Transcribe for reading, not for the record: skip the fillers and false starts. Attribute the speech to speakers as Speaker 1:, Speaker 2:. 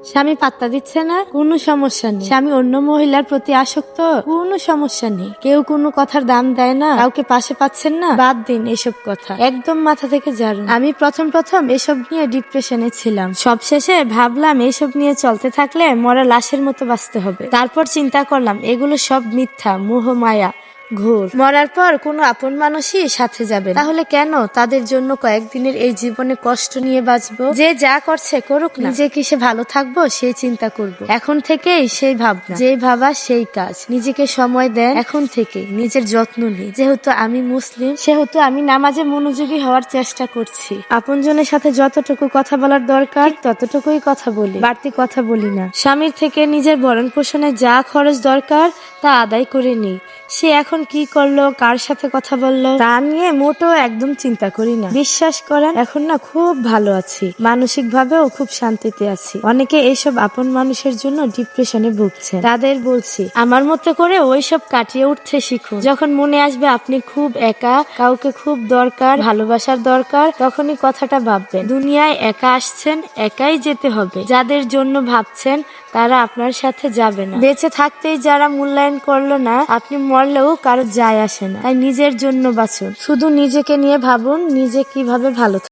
Speaker 1: স্বামী পাত্তা দিচ্ছে না, কোনো সমস্যা নেই। স্বামী অন্য মহিলার প্রতি আসক্ত, কোনো সমস্যা নেই। কেউ কোনো কথার দাম দেয় না, কাউকে পাশে পাচ্ছেন না, বাদ দিন এসব কথা, একদম মাথা থেকে ঝাড়ুন। আমি প্রথম এসব নিয়ে ডিপ্রেশনে ছিলাম। সবশেষে ভাবলাম এসব নিয়ে চলতে থাকলে মরা লাশের মতো বাঁচতে হবে। তারপর চিন্তা করলাম এগুলো সব মিথ্যা, মোহ মায়া, ঘোর। মরার পর কোনো আপন মানুষই সাথে যাবে, তাহলে কেন তাদের জন্য কয়েকদিনের এই জীবনে কষ্ট নিয়ে বাঁচবো? যে যা করছে করুক না, নিজে কিসে ভালো থাকবো সেই চিন্তা করব। এখন থেকেই সেই ভাবনা, যেই ভাবা সেই কাজ। নিজেকে সময় দেন এখন থেকে, নিজের যত্ন নিই। যেহেতু আমি মুসলিম, সেহেতু আমি নামাজে মনোযোগী হওয়ার চেষ্টা করছি। আপনজনের সাথে যতটুকু কথা বলার দরকার ততটুকুই কথা বলি, বাড়তি কথা বলি না। স্বামীর থেকে নিজের ভরণ পোষণে যা খরচ দরকার তা আদায় করে নিই। সে এখন কি করলো, কার সাথে কথা বললো, তা নিয়ে মোটেও একদম চিন্তা করি না। বিশ্বাস করেন এখন না খুব ভালো আছি, মানসিক ভাবেও খুব শান্তিতে আছি। অনেকে এইসব আপন মানুষের জন্য ডিপ্রেশনে ভুগছে, তাদের বলছি আমার মতো করে ওইসব কাটিয়ে উঠতে শিখুন। যখন মনে আসবে আপনি খুব একা, কাউকে খুব দরকার, ভালোবাসার দরকার, তখনই কথাটা ভাববেন দুনিয়ায় একা আসছেন, একাই যেতে হবে। যাদের জন্য ভাবছেন তারা আপনার সাথে যাবে না। বেঁচে থাকতেই যারা মূল্যায়ন করলো না, আপনি মরলেও কারো যায় আসে না। তাই নিজের জন্য বাঁচুন, শুধু নিজেকে নিয়ে ভাবুন নিজে কিভাবে ভালো